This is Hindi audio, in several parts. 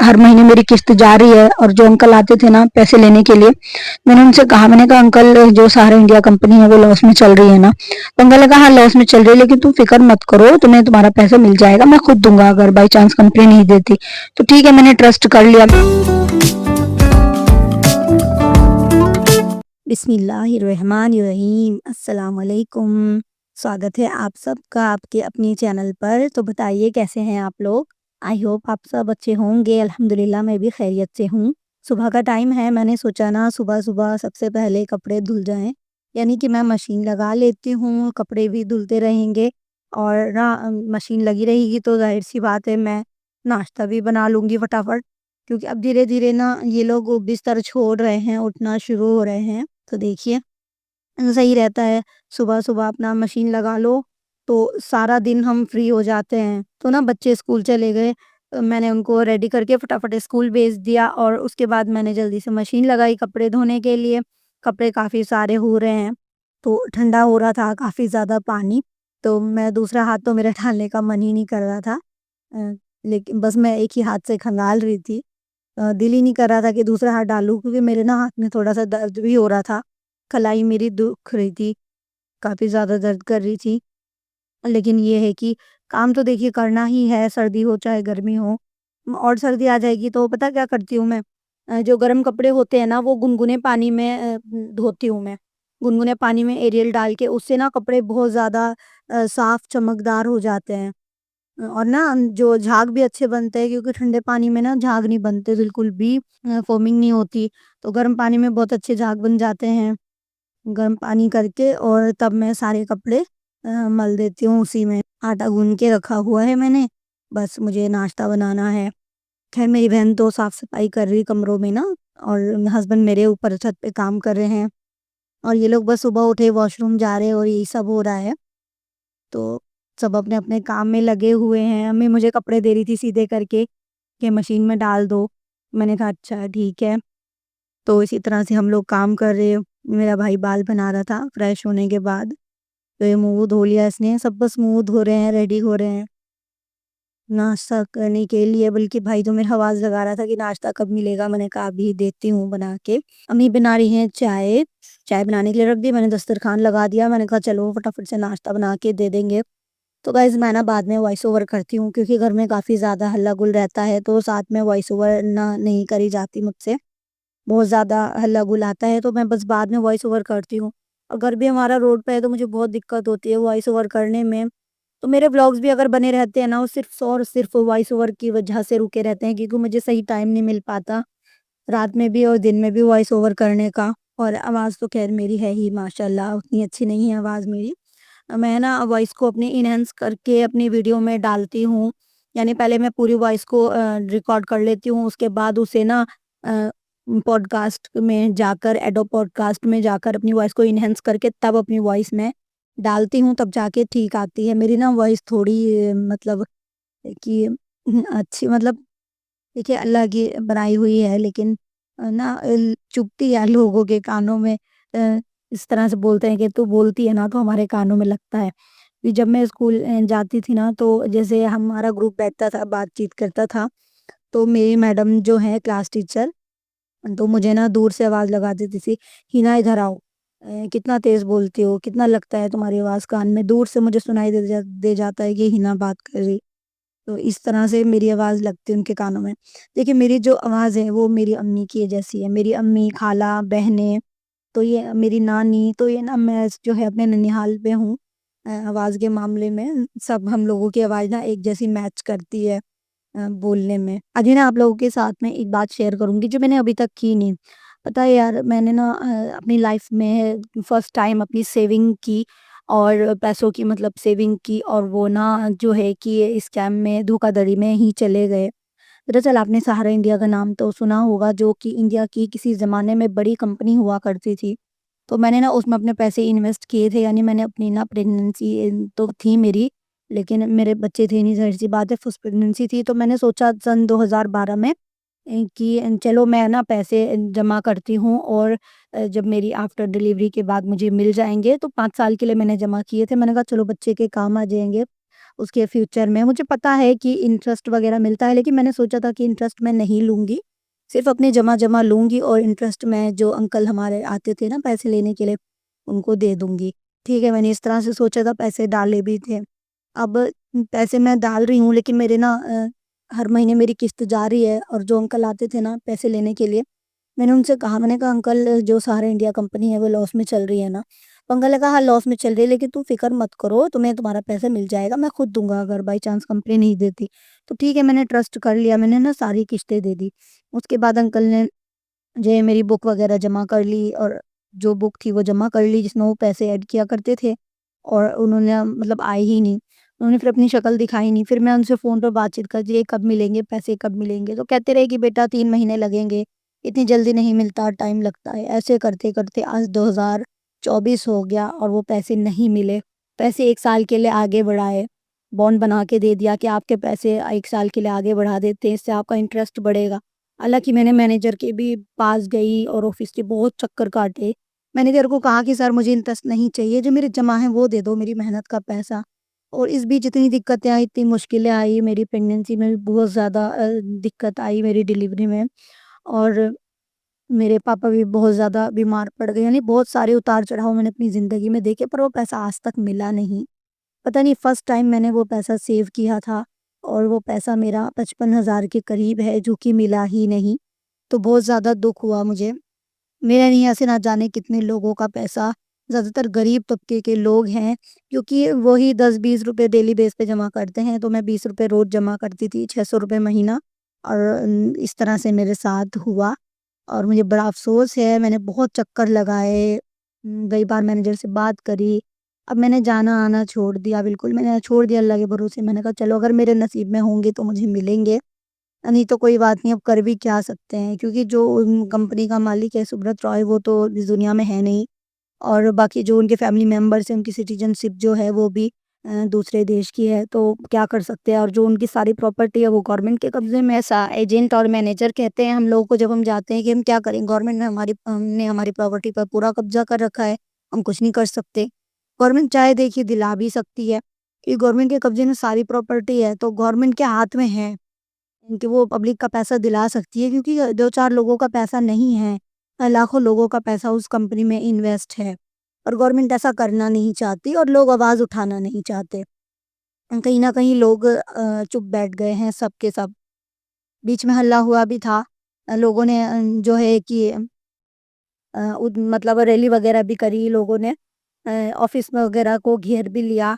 हर महीने मेरी किस्त जा रही है। और जो अंकल आते थे ना पैसे लेने के लिए, मैंने उनसे कहा, मैंने कहा अंकल जो सहारा इंडिया कंपनी है वो लॉस में चल रही है ना? तो अंकल ने कहा हाँ लॉस में चल रही है, लेकिन तुम फिक्र मत करो, तुम्हें तुम्हारा पैसा मिल जाएगा, मैं खुद दूंगा अगर बाई चांस कंपनी नहीं देती। तो ठीक है, मैंने ट्रस्ट कर लिया। बिस्मिल्लाहिर्रहमानिर्रहीम, अस्सलाम वालेकुम। स्वागत है आप सबका आपके अपने चैनल पर। तो बताइए कैसे हैं आप लोग? आई होप आप सब अच्छे होंगे। अल्हम्दुलिल्लाह मैं भी खैरियत से हूँ। सुबह का टाइम है, मैंने सोचा ना सुबह-सुबह सबसे पहले कपड़े धुल जाएँ, यानी कि मैं मशीन लगा लेती हूँ, कपड़े भी धुलते रहेंगे और ना मशीन लगी रहेगी तो ज़ाहिर-सी बात है मैं नाश्ता भी बना लूँगी फटाफट। क्योंकि अब धीरे-धीरे ना ये लोग बिस्तर छोड़ रहे हैं, उठना शुरू हो रहे हैं। तो देखिए सही रहता है, सुबह-सुबह अपना मशीन लगा लो, तो सारा दिन हम फ्री हो जाते हैं। तो ना बच्चे स्कूल चले गए, मैंने उनको रेडी करके फटाफट स्कूल भेज दिया और उसके बाद मैंने जल्दी से मशीन लगाई कपड़े धोने के लिए। कपड़े काफ़ी सारे हो रहे हैं, तो ठंडा हो रहा था काफ़ी ज़्यादा पानी, तो मैं दूसरा हाथ तो मेरा डालने का मन ही नहीं कर रहा था। लेकिन बस मैं एक ही हाथ से खंगाल रही थी। दिल ही नहीं कर रहा था कि दूसरा हाथ डालूँ, क्योंकि मेरे ना हाथ में थोड़ा-सा दर्द भी हो रहा था। कलाई मेरी दुख रही थी, काफ़ी ज़्यादा दर्द कर रही थी। लेकिन ये है कि काम तो देखिए करना ही है, सर्दी हो चाहे गर्मी हो। और सर्दी आ जाएगी तो पता क्या करती हूँ मैं? जो गर्म कपड़े होते हैं ना वो गुनगुने पानी में धोती हूँ मैं। गुनगुने पानी में एरियल डाल के, उससे ना कपड़े बहुत ज़्यादा साफ चमकदार हो जाते हैं। और ना जो झाग भी अच्छे बनते हैं, क्योंकि ठंडे पानी में ना झाग नहीं बनते बिल्कुल भी, फ़ोमिंग नहीं होती। तो गर्म पानी में बहुत अच्छे झाग बन जाते हैं। गर्म पानी करके और तब मैं सारे कपड़े मल देती हूँ उसी में। आटा गूँध के रखा हुआ है मैंने, बस मुझे नाश्ता बनाना है। ख़ैर मेरी बहन तो साफ-सफाई कर रही है कमरों में ना, और हस्बैंड मेरे ऊपर छत पे काम कर रहे हैं और ये लोग बस सुबह उठे वॉशरूम जा रहे हैं और यही सब हो रहा है। तो सब अपने-अपने काम में लगे हुए हैं। अम्मी मुझे कपड़े दे रही थी सीधे करके कि मशीन में डाल दो। मैंने कहा अच्छा ठीक है। तो इसी तरह से हम लोग काम कर रहे। मेरा भाई बाल बना रहा था फ्रेश होने के बाद। तो ये मुँह धो लिया इसने, सब बस मुँह धो रहे हैं, रेडी हो रहे हैं नाश्ता करने के लिए। बल्कि भाई तो मेरा आवाज़ लगा रहा था कि नाश्ता कब मिलेगा? मैंने कहा अभी देती हूँ बना के। अम्मी बना रही हैं चाय, चाय बनाने के लिए रख दी, मैंने दस्तरखान लगा दिया। मैंने कहा चलो फटाफट से नाश्ता बना के दे देंगे। तो गाइज़ मैं ना बाद में वॉइस ओवर करती हूँ, क्योंकि घर में काफ़ी ज़्यादा हल्ला-गुल रहता है, तो साथ में वॉइस ओवर ना नहीं करी जाती मुझसे। बहुत ज़्यादा हल्ला-गुल आता है, तो मैं बस बाद में वॉइस ओवर करती हूँ। और घर भी हमारा रोड पे है, तो मुझे बहुत दिक्कत होती है वॉइस ओवर करने में। तो मेरे व्लॉग्स भी अगर बने रहते हैं ना, वो सिर्फ़ और सिर्फ़ वॉइस ओवर की वजह से रुके रहते हैं, क्योंकि मुझे सही टाइम नहीं मिल पाता, रात में भी और दिन में भी वॉइस ओवर करने का। और आवाज़ तो ख़ैर मेरी है ही माशाल्लाह, उतनी अच्छी नहीं है आवाज़ मेरी। मैं ना वॉइस को अपनी एनहांस करके अपनी वीडियो में डालती हूँ। यानी पहले मैं पूरी वॉइस को रिकॉर्ड कर लेती हूँ, उसके बाद उसे ना अ, पॉडकास्ट में जाकर, एडोब पॉडकास्ट में जाकर अपनी वॉइस को एनहांस करके तब अपनी वॉइस में डालती हूँ, तब जाके ठीक आती है। मेरी ना वॉइस थोड़ी मतलब कि अच्छी, मतलब देखिए अल्लाह की बनाई हुई है, लेकिन ना चुभती है लोगों के कानों में। इस तरह से बोलते हैं कि तू बोलती है ना तो हमारे कानों में लगता है। कि जब मैं स्कूल जाती थी ना, तो जैसे हमारा ग्रुप बैठता था, बातचीत करता था, तो मेरी मैडम जो है क्लास टीचर, तो मुझे ना दूर से आवाज़ लगा देती थी, "हिना इधर आओ, कितना तेज़ बोलती हो, कितना लगता है तुम्हारी आवाज़ कान में।" दूर से मुझे सुनाई दे जाता है कि हिना बात कर रही। तो इस तरह से मेरी आवाज़ लगती है उनके कानों में। देखिए मेरी जो आवाज़ है वो मेरी अम्मी की जैसी है। मेरी अम्मी, खाला, बहनें, तो ये मेरी नानी, तो ये ना मैं जो है अपने ननिहाल पे हूँ। आवाज़ के मामले में सब हम लोगों की आवाज़ ना एक जैसी मैच करती है बोलने में। आज ना आप लोगों के साथ में एक बात शेयर करूँगी जो मैंने अभी तक की नहीं। पता है यार, मैंने ना अपनी लाइफ़ में फर्स्ट टाइम अपनी सेविंग की और पैसों की, मतलब सेविंग की, और वो ना जो है कि स्कैम में, धोखाधड़ी में ही चले गए। दरअसल आपने सहारा इंडिया का नाम तो सुना होगा, जो कि इंडिया की किसी ज़माने में बड़ी कंपनी हुआ करती थी। तो मैंने ना उसमें अपने पैसे इन्वेस्ट किए थे, यानी मैंने अपनी ना प्रेगनेंसी तो थी मेरी, लेकिन मेरे बच्चे थे नहीं, ज़ाहिर-सी बात है फर्स्ट प्रेगनेंसी थी, तो मैंने सोचा सन 2012 में कि चलो मैं ना पैसे जमा करती हूँ और जब मेरी आफ्टर डिलीवरी के बाद मुझे मिल जाएँगे, तो 5 साल के लिए मैंने जमा किए थे। मैंने कहा चलो बच्चे के काम आ जाएँगे। उसके फ्यूचर में। मुझे पता है कि इंटरेस्ट वगैरह मिलता है, लेकिन मैंने सोचा था कि इंटरेस्ट मैं नहीं लूँगी, सिर्फ़ अपने जमा-जमा लूँगी और इंटरेस्ट मैं जो अंकल हमारे आते थे ना पैसे लेने के लिए, उनको दे दूँगी। ठीक है, मैंने इस तरह से सोचा था, पैसे डाले भी थे। अब पैसे मैं डाल रही हूँ, लेकिन मेरे ना हर महीने मेरी किस्त जा रही है, और जो अंकल आते थे ना पैसे लेने के लिए, मैंने उनसे कहा, मैंने कहा अंकल जो सहारा इंडिया कंपनी है वो लॉस में चल रही है ना? तो अंकल ने कहा हाँ लॉस में चल रही है, लेकिन तुम फ़िक्र मत करो, तुम्हें तुम्हारा पैसा मिल जाएगा, मैं खुद दूँगा अगर बाई चांस कंपनी नहीं देती। तो ठीक है, मैंने ट्रस्ट कर लिया, मैंने ना सारी किस्तें दे दी। उसके बाद अंकल ने जो है मेरी बुक वगैरह जमा कर ली, और जो बुक थी वो जमा कर ली जिसमें वो पैसे ऐड किया करते थे, और उन्होंने मतलब आए ही नहीं। उन्होंने फिर अपनी शक्ल दिखाई नहीं। फिर मैं उनसे फ़ोन पर बातचीत कर, ये कब मिलेंगे पैसे, कब मिलेंगे? तो कहते रहे कि बेटा 3 महीने लगेंगे, इतनी जल्दी नहीं मिलता, टाइम लगता है। ऐसे करते-करते आज 2024 हो गया और वो पैसे नहीं मिले। पैसे 1 साल के लिए आगे बढ़ाए, बॉन्ड बना के दे दिया कि आपके पैसे 1 साल के लिए आगे बढ़ा देते हैं, इससे आपका इंटरेस्ट बढ़ेगा। हालाँकि मैंने मैनेजर के भी पास गई और ऑफ़िस के बहुत चक्कर काटे। मैनेजर को कहा कि सर मुझे इंटरेस्ट नहीं चाहिए, जो मेरे जमा है वो दे दो, मेरी मेहनत का पैसा। और इस बीच इतनी दिक्कतें आई, इतनी मुश्किलें आई, मेरी प्रेगनेंसी में भी बहुत ज़्यादा दिक्कत आई, मेरी डिलीवरी में। और मेरे पापा भी बहुत ज़्यादा बीमार पड़ गए, यानी बहुत सारे उतार-चढ़ाव मैंने अपनी ज़िंदगी में देखे, पर वो पैसा आज तक मिला नहीं। पता नहीं फर्स्ट टाइम मैंने वो पैसा सेव किया था, और वो पैसा मेरा 55,000 के करीब है जो कि मिला ही नहीं। तो बहुत ज़्यादा दुःख हुआ मुझे। मेरे नहीं ऐसे ना जाने कितने लोगों का पैसा, ज़्यादातर गरीब तबके के लोग हैं, क्योंकि वही 10-20 रुपए डेली बेस पे जमा करते हैं, तो मैं 20 रुपए रोज़ जमा करती थी, 600 रुपए महीना। और इस तरह से मेरे साथ हुआ, और मुझे बड़ा अफ़सोस है, मैंने बहुत चक्कर लगाए, कई बार मैनेजर से बात करी। अब मैंने जाना-आना छोड़ दिया, बिल्कुल मैंने छोड़ दिया अल्लाह के भरोसे। मैंने कहा चलो अगर मेरे नसीब में होंगे तो मुझे मिलेंगे, नहीं तो कोई बात नहीं, अब कर भी क्या सकते हैं, क्योंकि जो कंपनी का मालिक है सुब्रत रॉय, वो तो इस दुनिया में है नहीं, और बाकी जो उनके फैमिली मेंबर्स हैं उनकी सिटीजनशिप जो है वो भी दूसरे देश की है, तो क्या कर सकते हैं। और जो उनकी सारी प्रॉपर्टी है वो गवर्नमेंट के कब्जे में है। एजेंट और मैनेजर कहते हैं हम लोगों को, जब हम जाते हैं कि हम क्या करें, गवर्नमेंट ने हमारी प्रॉपर्टी पर पूरा कब्जा कर रखा है, हम कुछ नहीं कर सकते। गवर्नमेंट चाहे देखिए दिला भी सकती है, कि गवर्नमेंट के कब्जे में सारी प्रॉपर्टी है, तो गवर्नमेंट के हाथ में है कि वो पब्लिक का पैसा दिला सकती है, क्योंकि 2-4 लोगों का पैसा नहीं है, लाखों लोगों का पैसा उस कंपनी में इन्वेस्ट है, और गवर्नमेंट ऐसा करना नहीं चाहती, और लोग आवाज़ उठाना नहीं चाहते। कहीं न कहीं लोग चुप बैठ गए हैं सब के सब। बीच में हल्ला हुआ भी था। लोगों ने जो है कि उद मतलब रैली वगैरह भी करी लोगों ने, ऑफ़िस में वगैरह को घेर भी लिया।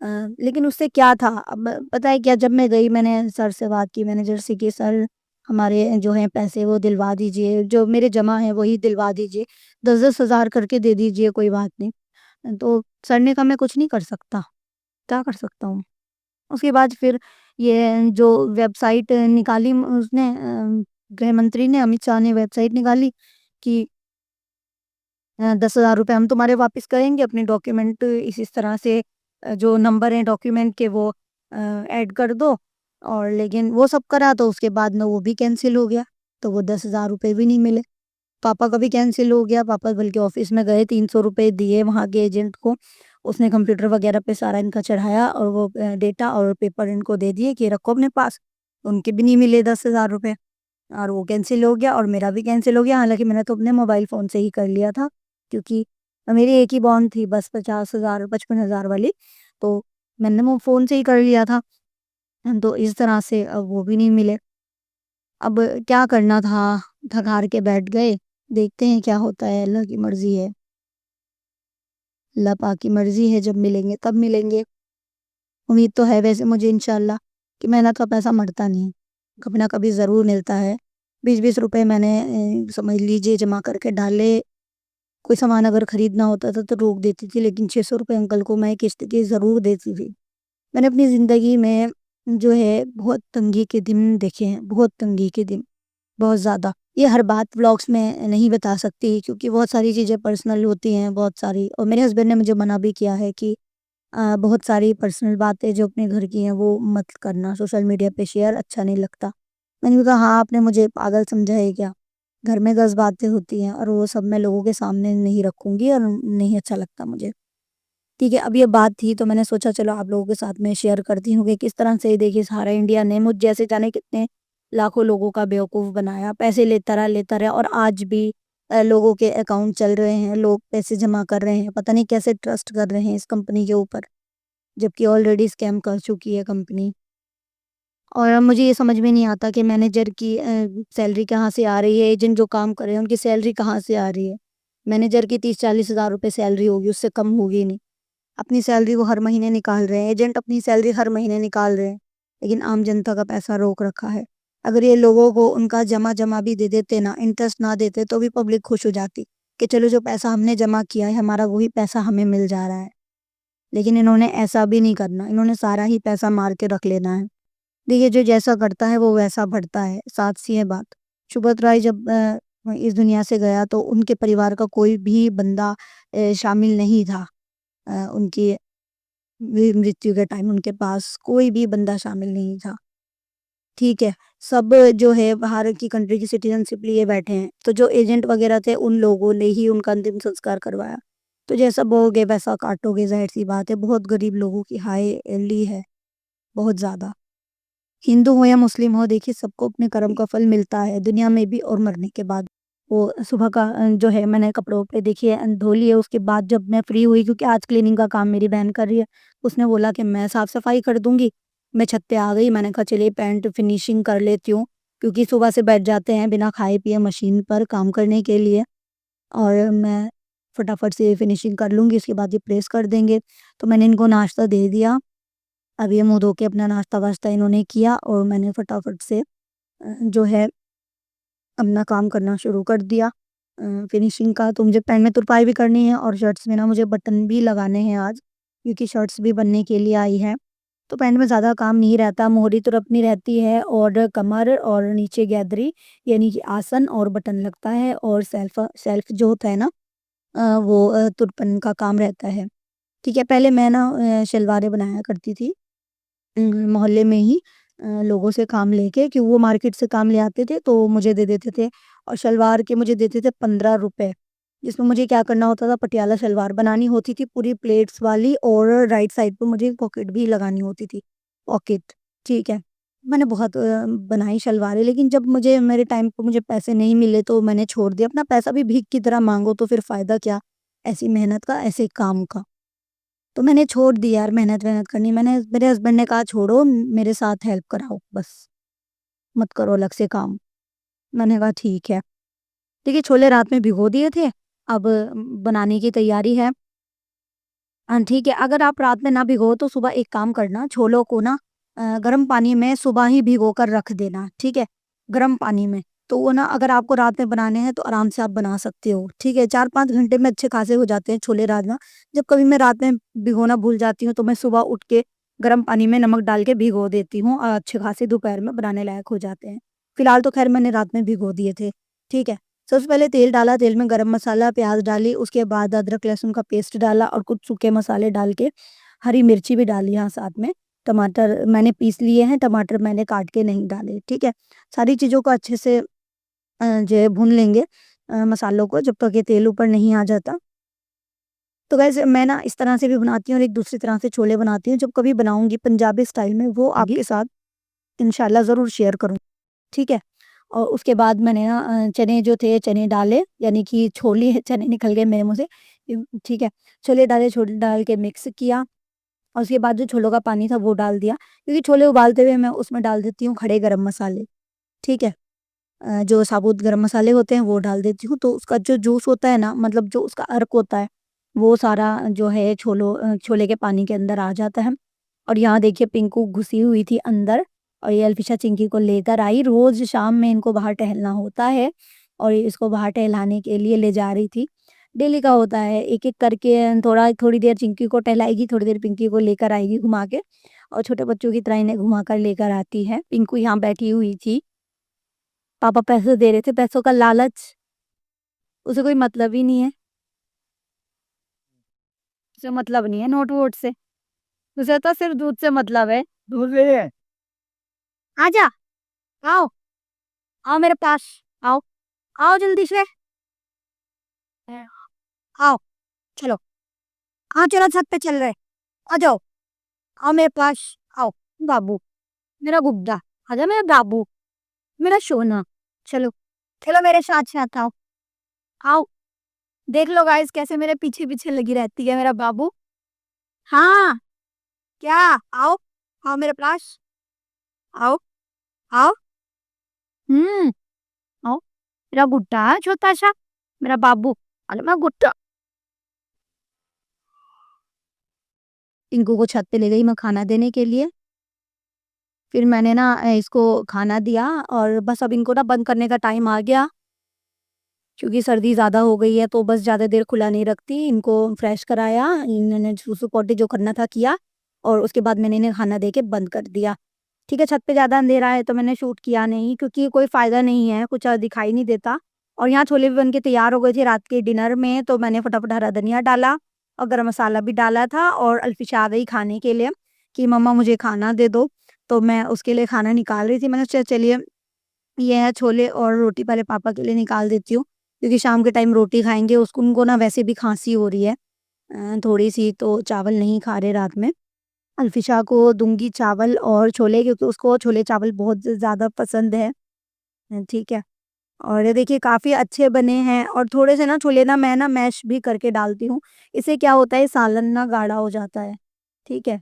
अ, लेकिन उससे क्या था, अब पता है क्या, जब मैं गई मैंने सर से बात की, मैनेजर से, कि सर हमारे जो हैं पैसे वो दिलवा दीजिए, जो मेरे जमा हैं वही दिलवा दीजिए, 10-10 हज़ार करके दे दीजिए, कोई बात नहीं। तो सर ने कहा मैं कुछ नहीं कर सकता, क्या कर सकता हूँ? उसके बाद फिर ये जो वेबसाइट निकाली उसने, गृह मंत्री ने, अमित शाह ने वेबसाइट निकाली कि 10,000 रुपए हम तुम्हारे वापस करेंगे, अपने डॉक्यूमेंट इस तरह से जो नंबर हैं डॉक्यूमेंट के वो ऐड कर दो। और लेकिन वो सब करा, तो उसके बाद में वो भी कैंसिल हो गया, तो वो 10,000 रुपए भी नहीं मिले। पापा का भी कैंसिल हो गया, पापा बल्कि ऑफ़िस में गए, 300 रुपए दिए वहाँ के एजेंट को, उसने कंप्यूटर वगैरह पे सारा इनका चढ़ाया, और वो डेटा और पेपर इनको दे दिए कि रखो अपने पास। उनके भी नहीं मिले 10,000 रुपए, और वो कैंसिल हो गया, और मेरा भी कैंसिल हो गया। हालाँकि मैंने तो अपने मोबाइल फ़ोन से ही कर लिया था, क्योंकि मेरी एक ही बॉन्ड थी बस 50,000 55,000 वाली, तो मैंने वो फ़ोन से ही कर लिया था। तो इस तरह से वो भी नहीं मिले। अब क्या करना था, थक हार के बैठ गए, देखते हैं क्या होता है, अल्लाह की मर्ज़ी है। अल्लाह पाक की मर्ज़ी है, जब मिलेंगे तब मिलेंगे। उम्मीद तो है वैसे मुझे इंशाल्लाह, कि मेहनत का पैसा मरता नहीं, कभी ना कभी ज़रूर मिलता है। 20-20 रुपए मैंने समझ लीजिए जमा करके डाले। कोई सामान अगर खरीदना होता था तो रोक देती थी, लेकिन 600 रुपए अंकल को मैं किश्त के ज़रूर देती थी। मैंने अपनी ज़िंदगी में जो है बहुत तंगी के दिन देखे हैं, बहुत तंगी के दिन, बहुत ज़्यादा। ये हर बात व्लॉग्स में नहीं बता सकती, क्योंकि बहुत सारी चीज़ें पर्सनल होती हैं, बहुत सारी, और मेरे हस्बैंड ने मुझे मना भी किया है कि बहुत सारी पर्सनल बातें जो अपने घर की हैं वो मत करना सोशल मीडिया पे शेयर, अच्छा नहीं लगता। मैंने भी कहा हाँ, आपने मुझे पागल समझा है क्या? घर में 10 बातें होती हैं, और वो सब मैं लोगों के सामने नहीं रखूँगी, और नहीं अच्छा लगता मुझे। ठीक है, अब ये बात थी तो मैंने सोचा चलो आप लोगों के साथ में शेयर करती हूँ कि किस तरह से देखिए सारा इंडिया ने मुझ जैसे जाने कितने लाखों लोगों का बेवकूफ़ बनाया। पैसे लेता रहा और आज भी लोगों के अकाउंट चल रहे हैं, लोग पैसे जमा कर रहे हैं, पता नहीं कैसे ट्रस्ट कर रहे हैं इस कंपनी के ऊपर, जबकि ऑलरेडी स्कैम कर चुकी है कंपनी। और अब मुझे ये समझ में नहीं आता कि मैनेजर की सैलरी कहाँ से आ रही है, एजेंट जो काम कर रहे हैं उनकी सैलरी कहाँ से आ रही है। मैनेजर की 30-40 हज़ार रुपए सैलरी होगी, उससे कम होगी नहीं। अपनी सैलरी वो हर महीने निकाल रहे हैं, एजेंट अपनी सैलरी हर महीने निकाल रहे हैं, लेकिन आम जनता का पैसा रोक रखा है। अगर ये लोगों को उनका जमा भी दे देते ना, इंटरेस्ट ना देते तो भी पब्लिक खुश हो जाती कि चलो जो पैसा हमने जमा किया है हमारा वही पैसा हमें मिल जा रहा है। लेकिन इन्होंने ऐसा भी नहीं करना, इन्होंने सारा ही पैसा मार के रख लेना है। देखिए जो जैसा करता है वो वैसा बढ़ता है, साफ सी है बात। सुब्रत राय जब इस दुनिया से गया तो उनके परिवार का कोई भी बंदा शामिल नहीं था। उनकी मृत्यु के टाइम उनके पास कोई भी बंदा शामिल नहीं था। ठीक है, सब जो है बाहर की कंट्री की सिटीज़नशिप लिए बैठे हैं, तो जो एजेंट वगैरह थे उन लोगों ने ही उनका अंतिम संस्कार करवाया। तो जैसा बोओगे वैसा काटोगे, ज़ाहिर-सी बात है। बहुत गरीब लोगों की हाय ली है, बहुत ज़्यादा। हिंदू हो या मुस्लिम हो देखिए सबको अपने कर्म का फल मिलता है, दुनिया में भी और मरने के बाद। वो सुबह का जो है मैंने कपड़ों पे देखिए धो लिए, उसके बाद जब मैं फ्री हुई क्योंकि आज क्लीनिंग का काम मेरी बहन कर रही है, उसने बोला कि मैं साफ-सफाई कर दूँगी। मैं छत पे आ गई, मैंने कहा चलिए पैंट फिनिशिंग कर लेती हूँ, क्योंकि सुबह से बैठ जाते हैं बिना खाए-पिए मशीन पर काम करने के लिए और मैं फटाफट से फिनिशिंग कर लूँगी, उसके बाद ये प्रेस कर देंगे। तो मैंने इनको नाश्ता दे दिया। अब ये मुँह धो के अपना नाश्ता-वाश्ता इन्होंने किया और मैंने फटाफट से जो है अपना काम करना शुरू कर दिया फिनिशिंग का। तो मुझे पैंट में तुरपाई भी करनी है और शर्ट्स में ना मुझे बटन भी लगाने हैं आज, क्योंकि शर्ट्स भी बनने के लिए आई हैं। तो पैंट में ज़्यादा काम नहीं रहता, मोहरी तुरपनी रहती है और कमर और नीचे गैदरी यानी कि आसन और बटन लगता है और सेल्फ सेल्फ जो होता है ना वो तुरपन का काम रहता है। ठीक है, पहले मैं ना शलवारें बनाया करती थी मोहल्ले में ही लोगों से काम लेके कि वो मार्केट से काम ले आते थे तो मुझे दे देते थे और शलवार के मुझे देते थे 15 रुपए। जिसमें मुझे क्या करना होता था, पटियाला शलवार बनानी होती थी पूरी प्लेट्स वाली और राइट साइड पे मुझे पॉकेट भी लगानी होती थी, पॉकेट, ठीक है। मैंने बहुत बनाई शलवारें, लेकिन जब मुझे मेरे टाइम पे मुझे पैसे नहीं मिले तो मैंने छोड़ दिया। अपना पैसा भी भीख की तरह माँगो तो फिर फ़ायदा क्या? ऐसी मेहनत का, ऐसे काम का। तो मैंने छोड़ दी यार मेहनत-वेहनत करनी। मैंने मेरे हस्बैंड ने कहा छोड़ो मेरे साथ हेल्प कराओ बस, मत करो अलग से काम। मैंने कहा ठीक है। देखिए छोले रात में भिगो दिए थे, अब बनाने की तैयारी है। ठीक है, अगर आप रात में ना भिगो तो सुबह एक काम करना, छोलों को ना गर्म पानी में सुबह ही भिगो कर रख देना, ठीक है? गर्म पानी में। तो वो ना अगर आपको रात में बनाने हैं तो आराम से आप बना सकते हो, ठीक है? 4-5 घंटे में अच्छे खासे हो जाते हैं छोले राजमा। जब कभी मैं रात में भिगोना भूल जाती हूँ तो मैं सुबह उठ के गर्म पानी में नमक डाल के भिगो देती हूँ और अच्छे खासे दोपहर में बनाने लायक हो जाते हैं। फिलहाल तो ख़ैर मैंने रात में भिगो दिए थे, ठीक है? सबसे पहले तेल डाला, तेल में गरम मसाला, प्याज़ डाली, उसके बाद अदरक लहसुन का पेस्ट डाला और कुछ सूखे मसाले डाल के हरी मिर्ची भी डाली हाँ साथ में। टमाटर मैंने पीस लिए हैं, टमाटर मैंने काट के नहीं डाले, ठीक है? सारी चीज़ों को अच्छे से जो है भून लेंगे मसालों को जब तक ये तेल ऊपर नहीं आ जाता। तो वैसे मैं ना इस तरह से भी बनाती हूँ और एक दूसरी तरह से छोले बनाती हूँ। जब कभी बनाऊँगी पंजाबी स्टाइल में वो आपके साथ इंशाल्लाह ज़रूर शेयर करूँ, ठीक है? और उसके बाद मैंने ना चने जो थे चने डाले, यानी कि छोले चने निकल गए मेरे मुँह से ठीक है। छोले डाले, छोले डाल के मिक्स किया और उसके बाद जो छोलों का पानी था वो डाल दिया, क्योंकि छोले उबालते हुए मैं उसमें डाल देती हूँ खड़े गरम मसाले, ठीक है। जो साबुत गरम मसाले होते हैं वो डाल देती हूँ, तो उसका जो जूस होता है ना, मतलब जो उसका अर्क होता है, वो सारा जो है छोले के पानी के अंदर आ जाता है। और यहाँ देखिए पिंकू घुसी हुई थी अंदर और ये अल्फिशा चिंकी को लेकर आई। रोज़ शाम में इनको बाहर टहलना होता है और ये इसको बाहर टहलाने के लिए ले जा रही थी। डेली का होता है, एक-एक करके थोड़ी देर चिंकी को टहलाएगी, थोड़ी देर पिंकी को लेकर आएगी घुमा के और छोटे बच्चों की तरह इन्हें घुमा कर लेकर आती है। पिंकू यहाँ बैठी हुई थी, पापा पैसे दे रहे थे, पैसों का लालच, उसे कोई मतलब ही नहीं है, उसे मतलब नहीं है नोट-वोट से, उसे तो सिर्फ़ दूध से मतलब है। दूध ले ले। आजा, आओ, आओ मेरे पास, आओ, आओ जल्दी से। आओ, चलो, हाँ चलो छत पे चल रहे, आ जाओ, आओ मेरे पास, आओ बाबू, मेरा गुड्डा, आजा मेरा बाबू, मेरा सोना, चलो चलो मेरे साथ साथ आओ, आओ, देख लो गाइस कैसे मेरे पीछे पीछे लगी रहती है मेरा बाबू। हाँ, क्या, आओ, आओ मेरे पास, आओ, आओ, हम्म, आओ, मेरा गुड्डा है छोटा सा, मेरा बाबू, अरे मेरा गुड्डा। इनको को छत पे ले गई मैं खाना देने के लिए। फिर मैंने ना इसको खाना दिया और बस अब इनको ना बंद करने का टाइम आ गया, क्योंकि सर्दी ज़्यादा हो गई है तो बस ज़्यादा देर खुला नहीं रखती। इनको फ्रेश कराया, इन्होंने सूसू पोटी जो करना था किया और उसके बाद मैंने इन्हें खाना दे के बंद कर दिया। ठीक है, छत पे ज़्यादा अंधेरा है तो मैंने शूट किया नहीं, क्योंकि कोई फ़ायदा नहीं है, कुछ दिखाई नहीं देता। और यहाँ छोले भी बन के तैयार हो गए थे रात के डिनर में, तो मैंने फटाफट हरा धनिया डाला और गरम मसाला भी डाला था और अल्फिशा आ गई खाने के लिए कि मम्मा मुझे खाना दे दो। तो मैं उसके लिए खाना निकाल रही थी, मैंने सोचा चलिए ये है छोले और रोटी पहले पापा के लिए निकाल देती हूँ, क्योंकि शाम के टाइम रोटी खाएँगे, उसको उनको ना वैसे भी खाँसी हो रही है थोड़ी-सी, तो चावल नहीं खा रहे रात में। अल्फिशा को दूँगी चावल और छोले, क्योंकि उसको छोले-चावल बहुत ज़्यादा पसंद है। ठीक है। और ये देखिए काफ़ी अच्छे बने हैं और थोड़े से ना छोले ना मैं ना मैश भी करके डालती हूँ। इससे क्या होता है सालन ना गाढ़ा हो जाता है। ठीक है।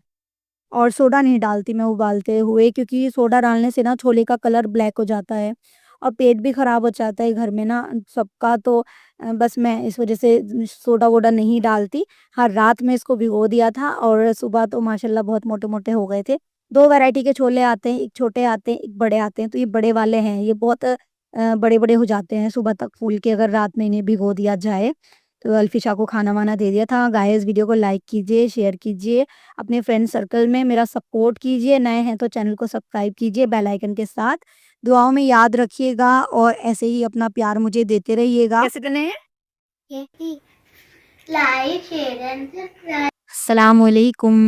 और सोडा नहीं डालती मैं उबालते हुए, क्योंकि सोडा डालने से ना छोले का कलर ब्लैक हो जाता है और पेट भी ख़राब हो जाता है घर में ना सबका, तो बस मैं इस वज़ह से सोडा-वोडा नहीं डालती। हाँ, रात में इसको भिगो दिया था और सुबह तो माशाल्लाह बहुत मोटे-मोटे हो गए थे। 2 वैरायटी के छोले आते हैं, एक छोटे आते हैं, एक बड़े आते हैं, तो ये बड़े वाले हैं, ये बहुत बड़े-बड़े हो जाते हैं सुबह तक फूल के, अगर रात में इन्हें भिगो दिया जाए। तो अल्फिशा को खाना-वाना दे दिया था। गाइस वीडियो को लाइक कीजिए, शेयर कीजिए, अपने फ्रेंड सर्कल में मेरा सपोर्ट कीजिए, नए हैं तो चैनल को सब्सक्राइब कीजिए बेल आइकन के साथ। दुआओं में याद रखिएगा और ऐसे ही अपना प्यार मुझे देते रहिएगा। कैसे करने हैं? Like share and subscribe. अस्सलाम वालेकुम।